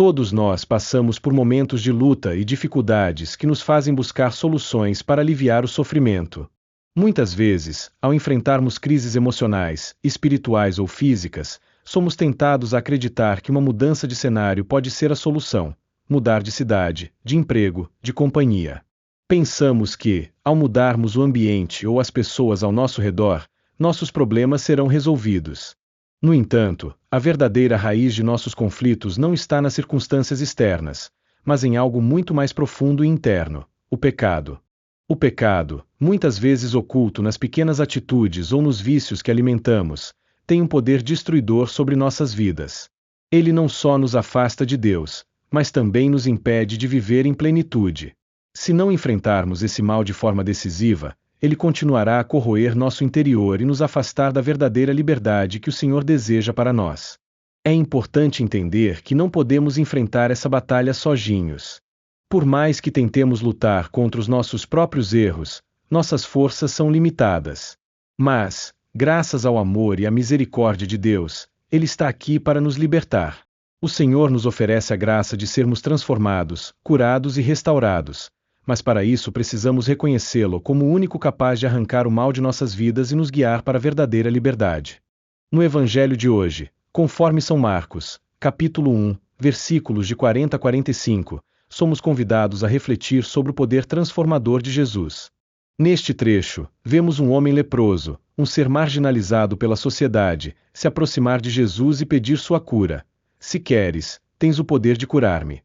Todos nós passamos por momentos de luta e dificuldades que nos fazem buscar soluções para aliviar o sofrimento. Muitas vezes, ao enfrentarmos crises emocionais, espirituais ou físicas, somos tentados a acreditar que uma mudança de cenário pode ser a solução, mudar de cidade, de emprego, de companhia. Pensamos que, ao mudarmos o ambiente ou as pessoas ao nosso redor, nossos problemas serão resolvidos. No entanto, a verdadeira raiz de nossos conflitos não está nas circunstâncias externas, mas em algo muito mais profundo e interno: o pecado. O pecado, muitas vezes oculto nas pequenas atitudes ou nos vícios que alimentamos, tem um poder destruidor sobre nossas vidas. Ele não só nos afasta de Deus, mas também nos impede de viver em plenitude. Se não enfrentarmos esse mal de forma decisiva, ele continuará a corroer nosso interior e nos afastar da verdadeira liberdade que o Senhor deseja para nós. É importante entender que não podemos enfrentar essa batalha sozinhos. Por mais que tentemos lutar contra os nossos próprios erros, nossas forças são limitadas. Mas, graças ao amor e à misericórdia de Deus, Ele está aqui para nos libertar. O Senhor nos oferece a graça de sermos transformados, curados e restaurados, mas para isso precisamos reconhecê-lo como o único capaz de arrancar o mal de nossas vidas e nos guiar para a verdadeira liberdade. No Evangelho de hoje, conforme São Marcos, capítulo 1, versículos de 40 a 45, somos convidados a refletir sobre o poder transformador de Jesus. Neste trecho, vemos um homem leproso, um ser marginalizado pela sociedade, se aproximar de Jesus e pedir sua cura. Se queres, tens o poder de curar-me.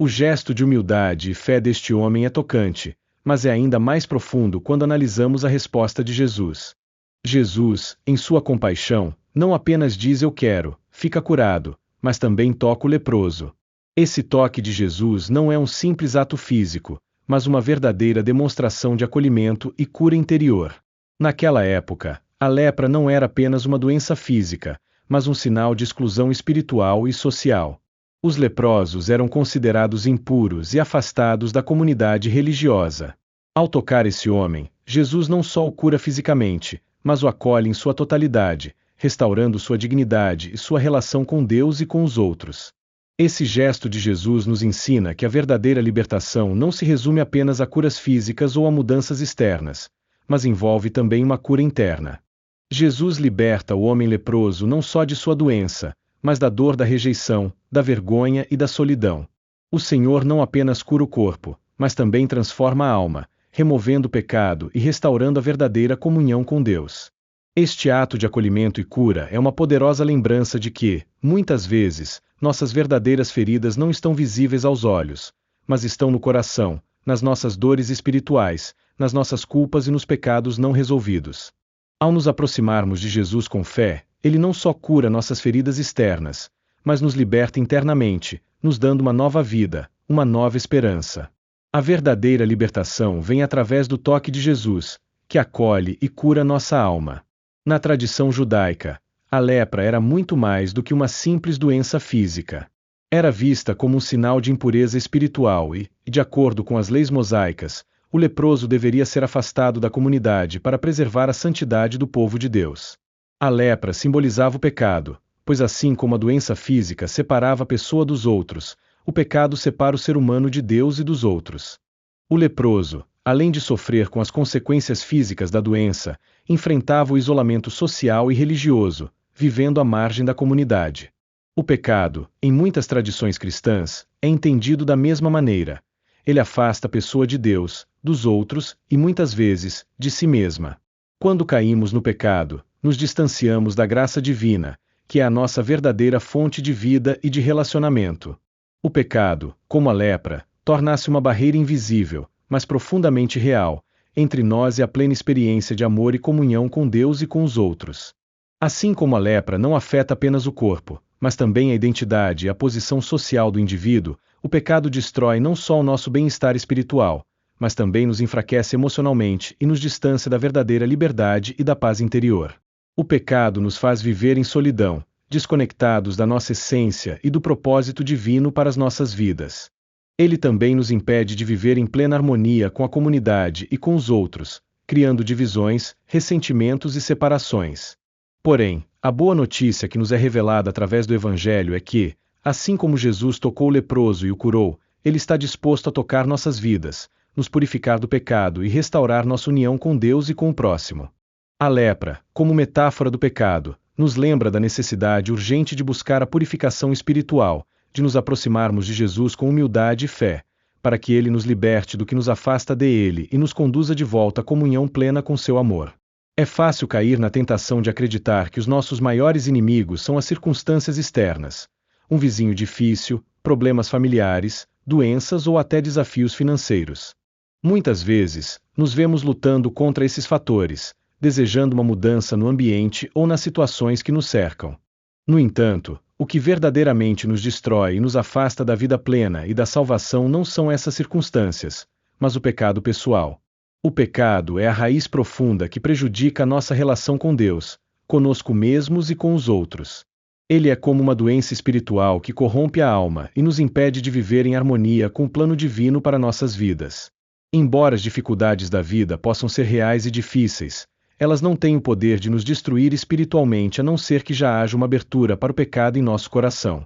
O gesto de humildade e fé deste homem é tocante, mas é ainda mais profundo quando analisamos a resposta de Jesus. Jesus, em sua compaixão, não apenas diz eu quero, fica curado, mas também toca o leproso. Esse toque de Jesus não é um simples ato físico, mas uma verdadeira demonstração de acolhimento e cura interior. Naquela época, a lepra não era apenas uma doença física, mas um sinal de exclusão espiritual e social. Os leprosos eram considerados impuros e afastados da comunidade religiosa. Ao tocar esse homem, Jesus não só o cura fisicamente, mas o acolhe em sua totalidade, restaurando sua dignidade e sua relação com Deus e com os outros. Esse gesto de Jesus nos ensina que a verdadeira libertação não se resume apenas a curas físicas ou a mudanças externas, mas envolve também uma cura interna. Jesus liberta o homem leproso não só de sua doença, mas da dor da rejeição, da vergonha e da solidão. O Senhor não apenas cura o corpo, mas também transforma a alma, removendo o pecado e restaurando a verdadeira comunhão com Deus. Este ato de acolhimento e cura é uma poderosa lembrança de que, muitas vezes, nossas verdadeiras feridas não estão visíveis aos olhos, mas estão no coração, nas nossas dores espirituais, nas nossas culpas e nos pecados não resolvidos. Ao nos aproximarmos de Jesus com fé, Ele não só cura nossas feridas externas, mas nos liberta internamente, nos dando uma nova vida, uma nova esperança. A verdadeira libertação vem através do toque de Jesus, que acolhe e cura nossa alma. Na tradição judaica, a lepra era muito mais do que uma simples doença física. Era vista como um sinal de impureza espiritual e, de acordo com as leis mosaicas, o leproso deveria ser afastado da comunidade para preservar a santidade do povo de Deus. A lepra simbolizava o pecado, pois assim como a doença física separava a pessoa dos outros, o pecado separa o ser humano de Deus e dos outros. O leproso, além de sofrer com as consequências físicas da doença, enfrentava o isolamento social e religioso, vivendo à margem da comunidade. O pecado, em muitas tradições cristãs, é entendido da mesma maneira. Ele afasta a pessoa de Deus, dos outros e muitas vezes, de si mesma. Quando caímos no pecado, nos distanciamos da graça divina, que é a nossa verdadeira fonte de vida e de relacionamento. O pecado, como a lepra, torna-se uma barreira invisível, mas profundamente real, entre nós e a plena experiência de amor e comunhão com Deus e com os outros. Assim como a lepra não afeta apenas o corpo, mas também a identidade e a posição social do indivíduo, o pecado destrói não só o nosso bem-estar espiritual, mas também nos enfraquece emocionalmente e nos distancia da verdadeira liberdade e da paz interior. O pecado nos faz viver em solidão, desconectados da nossa essência e do propósito divino para as nossas vidas. Ele também nos impede de viver em plena harmonia com a comunidade e com os outros, criando divisões, ressentimentos e separações. Porém, a boa notícia que nos é revelada através do Evangelho é que, Assim como Jesus tocou o leproso e o curou, Ele está disposto a tocar nossas vidas, nos purificar do pecado e restaurar nossa união com Deus e com o próximo. A lepra, como metáfora do pecado, nos lembra da necessidade urgente de buscar a purificação espiritual, de nos aproximarmos de Jesus com humildade e fé, para que Ele nos liberte do que nos afasta dele e nos conduza de volta à comunhão plena com seu amor. É fácil cair na tentação de acreditar que os nossos maiores inimigos são as circunstâncias externas, um vizinho difícil, problemas familiares, doenças ou até desafios financeiros. Muitas vezes, nos vemos lutando contra esses fatores, desejando uma mudança no ambiente ou nas situações que nos cercam. No entanto, o que verdadeiramente nos destrói e nos afasta da vida plena e da salvação não são essas circunstâncias, mas o pecado pessoal. O pecado é a raiz profunda que prejudica a nossa relação com Deus, conosco mesmos e com os outros. Ele é como uma doença espiritual que corrompe a alma e nos impede de viver em harmonia com o plano divino para nossas vidas. Embora as dificuldades da vida possam ser reais e difíceis, elas não têm o poder de nos destruir espiritualmente a não ser que já haja uma abertura para o pecado em nosso coração.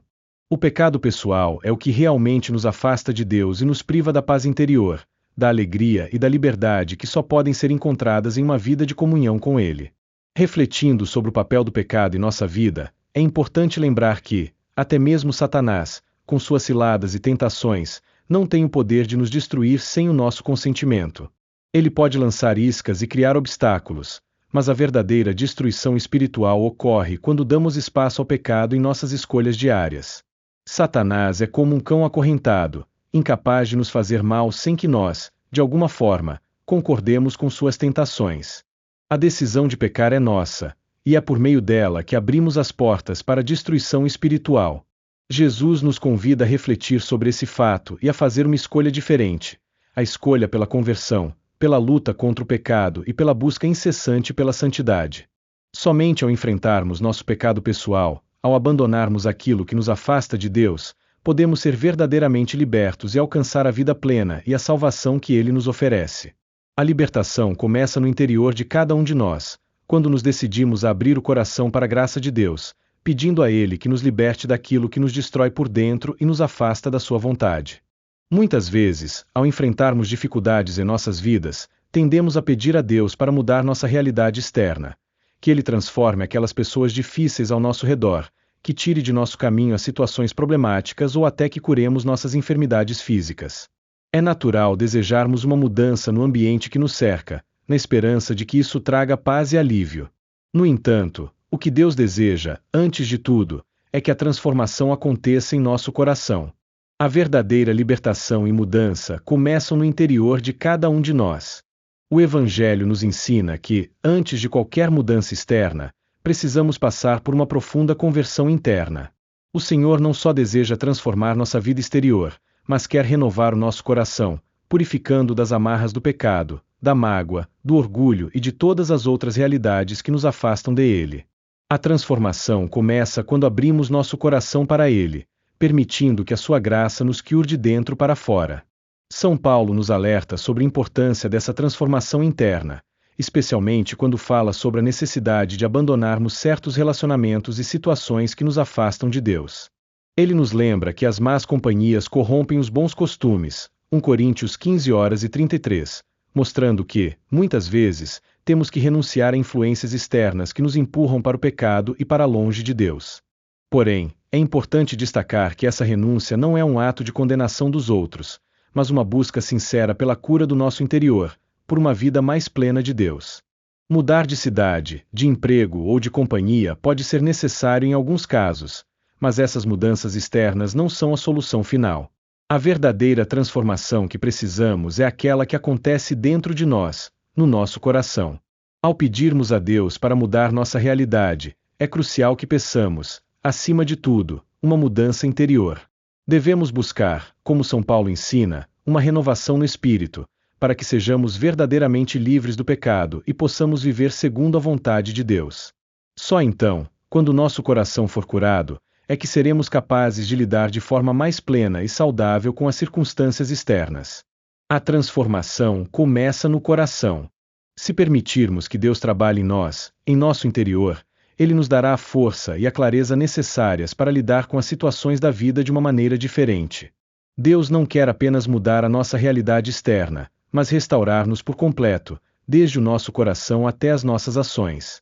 O pecado pessoal é o que realmente nos afasta de Deus e nos priva da paz interior, da alegria e da liberdade que só podem ser encontradas em uma vida de comunhão com Ele. Refletindo sobre o papel do pecado em nossa vida, é importante lembrar que, até mesmo Satanás, com suas ciladas e tentações, não tem o poder de nos destruir sem o nosso consentimento. Ele pode lançar iscas e criar obstáculos, mas a verdadeira destruição espiritual ocorre quando damos espaço ao pecado em nossas escolhas diárias. Satanás é como um cão acorrentado, incapaz de nos fazer mal sem que nós, de alguma forma, concordemos com suas tentações. A decisão de pecar é nossa, e é por meio dela que abrimos as portas para a destruição espiritual. Jesus nos convida a refletir sobre esse fato e a fazer uma escolha diferente, a escolha pela conversão, pela luta contra o pecado e pela busca incessante pela santidade. Somente ao enfrentarmos nosso pecado pessoal, ao abandonarmos aquilo que nos afasta de Deus, podemos ser verdadeiramente libertos e alcançar a vida plena e a salvação que Ele nos oferece. A libertação começa no interior de cada um de nós, quando nos decidimos a abrir o coração para a graça de Deus, pedindo a Ele que nos liberte daquilo que nos destrói por dentro e nos afasta da sua vontade. Muitas vezes, ao enfrentarmos dificuldades em nossas vidas, tendemos a pedir a Deus para mudar nossa realidade externa, que Ele transforme aquelas pessoas difíceis ao nosso redor, que tire de nosso caminho as situações problemáticas ou até que curemos nossas enfermidades físicas. É natural desejarmos uma mudança no ambiente que nos cerca, na esperança de que isso traga paz e alívio. No entanto, o que Deus deseja, antes de tudo, é que a transformação aconteça em nosso coração. A verdadeira libertação e mudança começam no interior de cada um de nós. O Evangelho nos ensina que, antes de qualquer mudança externa, precisamos passar por uma profunda conversão interna. O Senhor não só deseja transformar nossa vida exterior, mas quer renovar o nosso coração, purificando das amarras do pecado, da mágoa, do orgulho e de todas as outras realidades que nos afastam dele. A transformação começa quando abrimos nosso coração para Ele, permitindo que a sua graça nos cure de dentro para fora. São Paulo nos alerta sobre a importância dessa transformação interna, especialmente quando fala sobre a necessidade de abandonarmos certos relacionamentos e situações que nos afastam de Deus. Ele nos lembra que as más companhias corrompem os bons costumes, 1 Coríntios 15:33, mostrando que, muitas vezes, temos que renunciar a influências externas que nos empurram para o pecado e para longe de Deus. Porém, é importante destacar que essa renúncia não é um ato de condenação dos outros, mas uma busca sincera pela cura do nosso interior, por uma vida mais plena de Deus. Mudar de cidade, de emprego ou de companhia pode ser necessário em alguns casos, mas essas mudanças externas não são a solução final. A verdadeira transformação que precisamos é aquela que acontece dentro de nós, no nosso coração. Ao pedirmos a Deus para mudar nossa realidade, é crucial que peçamos, acima de tudo, uma mudança interior. Devemos buscar, como São Paulo ensina, uma renovação no espírito, para que sejamos verdadeiramente livres do pecado e possamos viver segundo a vontade de Deus. Só então, quando nosso coração for curado, é que seremos capazes de lidar de forma mais plena e saudável com as circunstâncias externas. A transformação começa no coração. Se permitirmos que Deus trabalhe em nós, em nosso interior, Ele nos dará a força e a clareza necessárias para lidar com as situações da vida de uma maneira diferente. Deus não quer apenas mudar a nossa realidade externa, mas restaurar-nos por completo, desde o nosso coração até as nossas ações.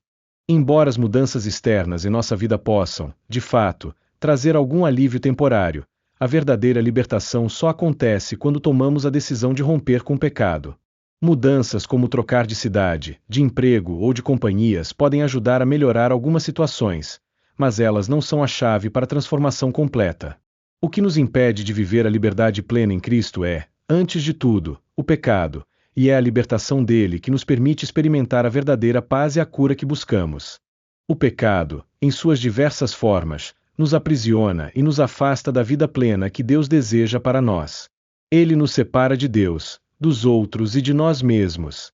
Embora as mudanças externas em nossa vida possam, de fato, trazer algum alívio temporário, a verdadeira libertação só acontece quando tomamos a decisão de romper com o pecado. Mudanças como trocar de cidade, de emprego ou de companhias podem ajudar a melhorar algumas situações, mas elas não são a chave para a transformação completa. O que nos impede de viver a liberdade plena em Cristo é, antes de tudo, o pecado, e é a libertação dele que nos permite experimentar a verdadeira paz e a cura que buscamos. O pecado, em suas diversas formas, nos aprisiona e nos afasta da vida plena que Deus deseja para nós. Ele nos separa de Deus, dos outros e de nós mesmos.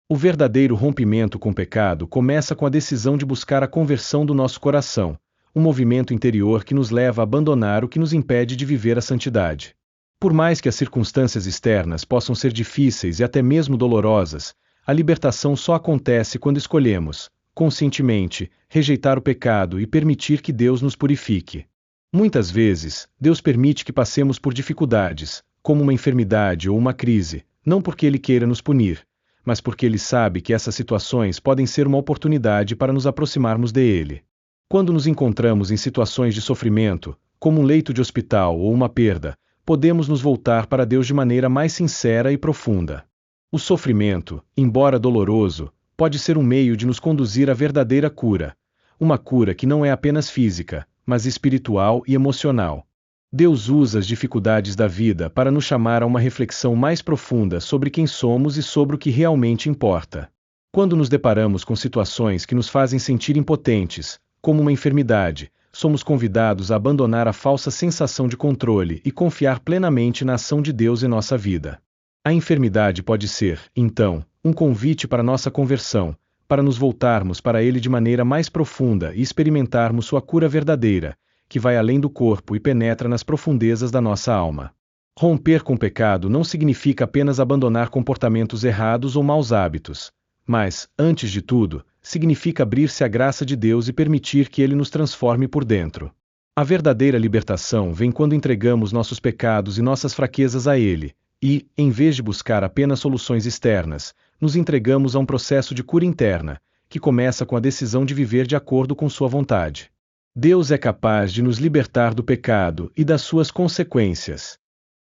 O verdadeiro rompimento com o pecado começa com a decisão de buscar a conversão do nosso coração, um movimento interior que nos leva a abandonar o que nos impede de viver a santidade. Por mais que as circunstâncias externas possam ser difíceis e até mesmo dolorosas, a libertação só acontece quando escolhemos, conscientemente, rejeitar o pecado e permitir que Deus nos purifique. Muitas vezes, Deus permite que passemos por dificuldades, como uma enfermidade ou uma crise, não porque Ele queira nos punir, mas porque Ele sabe que essas situações podem ser uma oportunidade para nos aproximarmos dele. Quando nos encontramos em situações de sofrimento, como um leito de hospital ou uma perda, podemos nos voltar para Deus de maneira mais sincera e profunda. O sofrimento, embora doloroso, pode ser um meio de nos conduzir à verdadeira cura, uma cura que não é apenas física, mas espiritual e emocional. Deus usa as dificuldades da vida para nos chamar a uma reflexão mais profunda sobre quem somos e sobre o que realmente importa. Quando nos deparamos com situações que nos fazem sentir impotentes, como uma enfermidade, somos convidados a abandonar a falsa sensação de controle e confiar plenamente na ação de Deus em nossa vida. A enfermidade pode ser, então, um convite para nossa conversão, para nos voltarmos para Ele de maneira mais profunda e experimentarmos sua cura verdadeira, que vai além do corpo e penetra nas profundezas da nossa alma. Romper com o pecado não significa apenas abandonar comportamentos errados ou maus hábitos, mas, antes de tudo, significa abrir-se à graça de Deus e permitir que Ele nos transforme por dentro. A verdadeira libertação vem quando entregamos nossos pecados e nossas fraquezas a Ele, e, em vez de buscar apenas soluções externas, nos entregamos a um processo de cura interna, que começa com a decisão de viver de acordo com sua vontade. Deus é capaz de nos libertar do pecado e das suas consequências.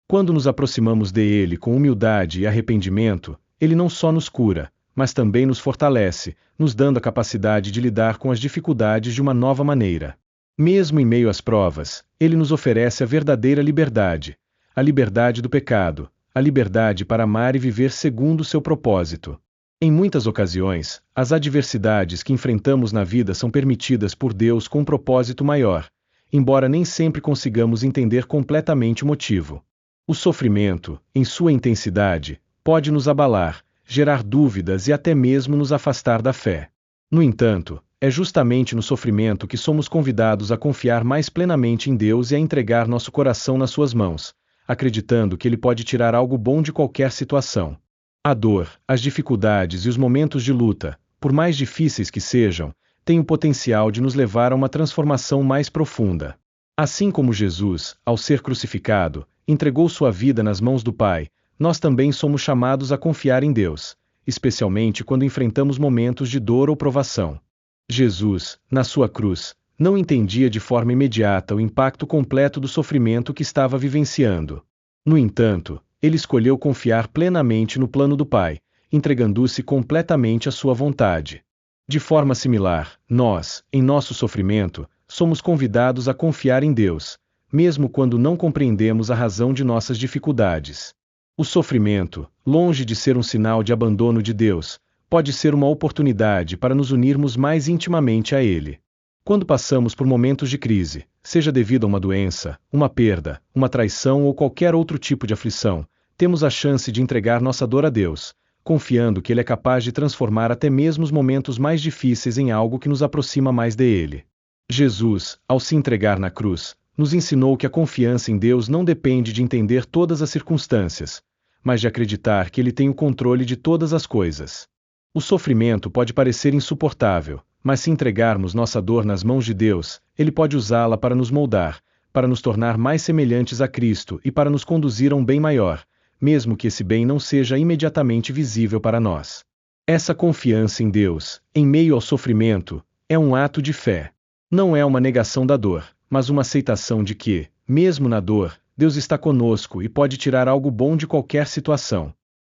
Quando nos aproximamos dele com humildade e arrependimento, Ele não só nos cura, mas também nos fortalece, nos dando a capacidade de lidar com as dificuldades de uma nova maneira. Mesmo em meio às provas, Ele nos oferece a verdadeira liberdade, a liberdade do pecado, a liberdade para amar e viver segundo o seu propósito. Em muitas ocasiões, as adversidades que enfrentamos na vida são permitidas por Deus com um propósito maior, embora nem sempre consigamos entender completamente o motivo. O sofrimento, em sua intensidade, pode nos abalar, gerar dúvidas e até mesmo nos afastar da fé. No entanto, é justamente no sofrimento que somos convidados a confiar mais plenamente em Deus e a entregar nosso coração nas suas mãos, acreditando que Ele pode tirar algo bom de qualquer situação. A dor, as dificuldades e os momentos de luta, por mais difíceis que sejam, têm o potencial de nos levar a uma transformação mais profunda. Assim como Jesus, ao ser crucificado, entregou sua vida nas mãos do Pai, nós também somos chamados a confiar em Deus, especialmente quando enfrentamos momentos de dor ou provação. Jesus, na sua cruz, não entendia de forma imediata o impacto completo do sofrimento que estava vivenciando. No entanto, Ele escolheu confiar plenamente no plano do Pai, entregando-se completamente à sua vontade. De forma similar, nós, em nosso sofrimento, somos convidados a confiar em Deus, mesmo quando não compreendemos a razão de nossas dificuldades. O sofrimento, longe de ser um sinal de abandono de Deus, pode ser uma oportunidade para nos unirmos mais intimamente a Ele. Quando passamos por momentos de crise, seja devido a uma doença, uma perda, uma traição ou qualquer outro tipo de aflição, temos a chance de entregar nossa dor a Deus, confiando que Ele é capaz de transformar até mesmo os momentos mais difíceis em algo que nos aproxima mais dele. Jesus, ao se entregar na cruz, nos ensinou que a confiança em Deus não depende de entender todas as circunstâncias, mas de acreditar que Ele tem o controle de todas as coisas. O sofrimento pode parecer insuportável, mas se entregarmos nossa dor nas mãos de Deus, Ele pode usá-la para nos moldar, para nos tornar mais semelhantes a Cristo e para nos conduzir a um bem maior, mesmo que esse bem não seja imediatamente visível para nós. Essa confiança em Deus, em meio ao sofrimento, é um ato de fé. Não é uma negação da dor, mas uma aceitação de que, mesmo na dor, Deus está conosco e pode tirar algo bom de qualquer situação.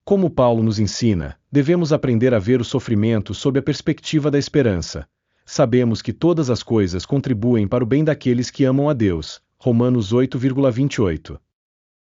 Como Paulo nos ensina, devemos aprender a ver o sofrimento sob a perspectiva da esperança. Sabemos que todas as coisas contribuem para o bem daqueles que amam a Deus. Romanos 8,28.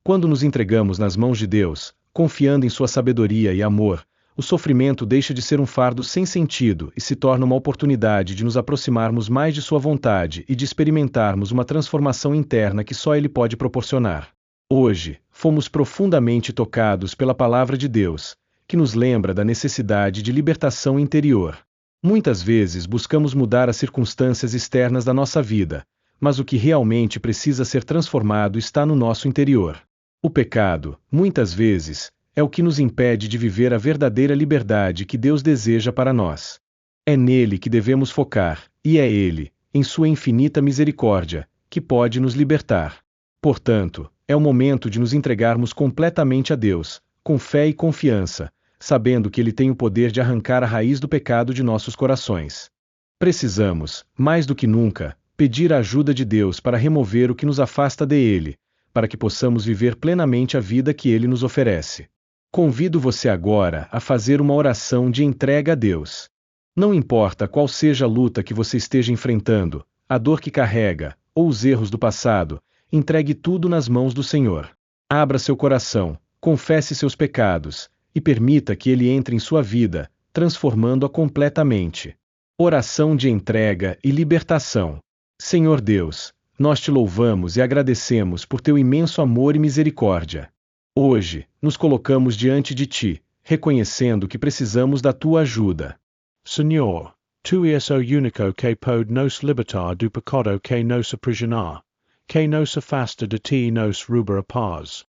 Quando nos entregamos nas mãos de Deus, confiando em sua sabedoria e amor, o sofrimento deixa de ser um fardo sem sentido e se torna uma oportunidade de nos aproximarmos mais de sua vontade e de experimentarmos uma transformação interna que só Ele pode proporcionar. Hoje, fomos profundamente tocados pela palavra de Deus, que nos lembra da necessidade de libertação interior. Muitas vezes buscamos mudar as circunstâncias externas da nossa vida, mas o que realmente precisa ser transformado está no nosso interior. O pecado, muitas vezes, é o que nos impede de viver a verdadeira liberdade que Deus deseja para nós. É nele que devemos focar, e é Ele, em sua infinita misericórdia, que pode nos libertar. Portanto, é o momento de nos entregarmos completamente a Deus, com fé e confiança, sabendo que Ele tem o poder de arrancar a raiz do pecado de nossos corações. Precisamos, mais do que nunca, pedir a ajuda de Deus para remover o que nos afasta dele, para que possamos viver plenamente a vida que Ele nos oferece. Convido você agora a fazer uma oração de entrega a Deus. Não importa qual seja a luta que você esteja enfrentando, a dor que carrega, ou os erros do passado, entregue tudo nas mãos do Senhor. Abra seu coração, confesse seus pecados, e permita que Ele entre em sua vida, transformando-a completamente. Oração de entrega e libertação. Senhor Deus, nós te louvamos e agradecemos por teu imenso amor e misericórdia. Hoje, nos colocamos diante de ti, reconhecendo que precisamos da tua ajuda. Senhor, tu és o único que pode nos libertar do pecado que nos aprisionar, que nos afasta de ti e nos rouba a paz.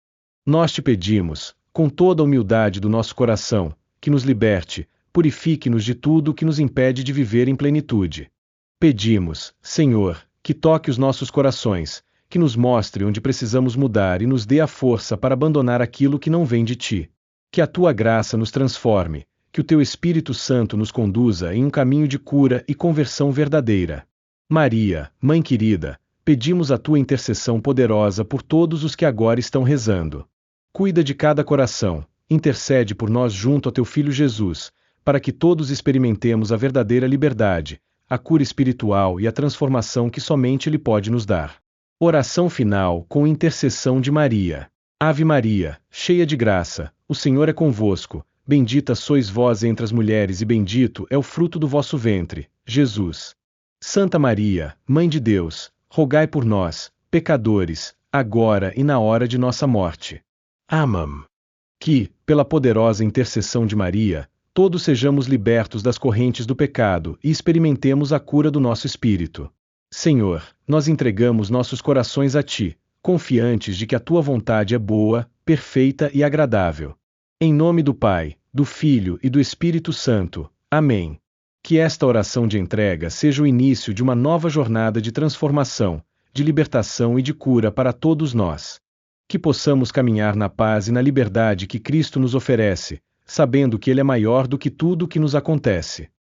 Nós te pedimos, com toda a humildade do nosso coração, que nos liberte, purifique-nos de tudo o que nos impede de viver em plenitude. Pedimos, Senhor, que toque os nossos corações, que nos mostre onde precisamos mudar e nos dê a força para abandonar aquilo que não vem de ti. Que a tua graça nos transforme, que o teu Espírito Santo nos conduza em um caminho de cura e conversão verdadeira. Maria, Mãe querida, pedimos a tua intercessão poderosa por todos os que agora estão rezando. Cuida de cada coração, intercede por nós junto a teu Filho Jesus, para que todos experimentemos a verdadeira liberdade, a cura espiritual e a transformação que somente Ele pode nos dar. Oração final com intercessão de Maria. Ave Maria, cheia de graça, o Senhor é convosco, bendita sois vós entre as mulheres e bendito é o fruto do vosso ventre, Jesus. Santa Maria, Mãe de Deus, rogai por nós, pecadores, agora e na hora de nossa morte. Amém. Que, pela poderosa intercessão de Maria, todos sejamos libertos das correntes do pecado e experimentemos a cura do nosso espírito. Senhor, nós entregamos nossos corações a Ti, confiantes de que a Tua vontade é boa, perfeita e agradável. Em nome do Pai, do Filho e do Espírito Santo. Amém. Que esta oração de entrega seja o início de uma nova jornada de transformação, de libertação e de cura para todos nós. Que possamos caminhar na paz e na liberdade que Cristo nos oferece, sabendo que Ele é maior do que tudo o que nos acontece.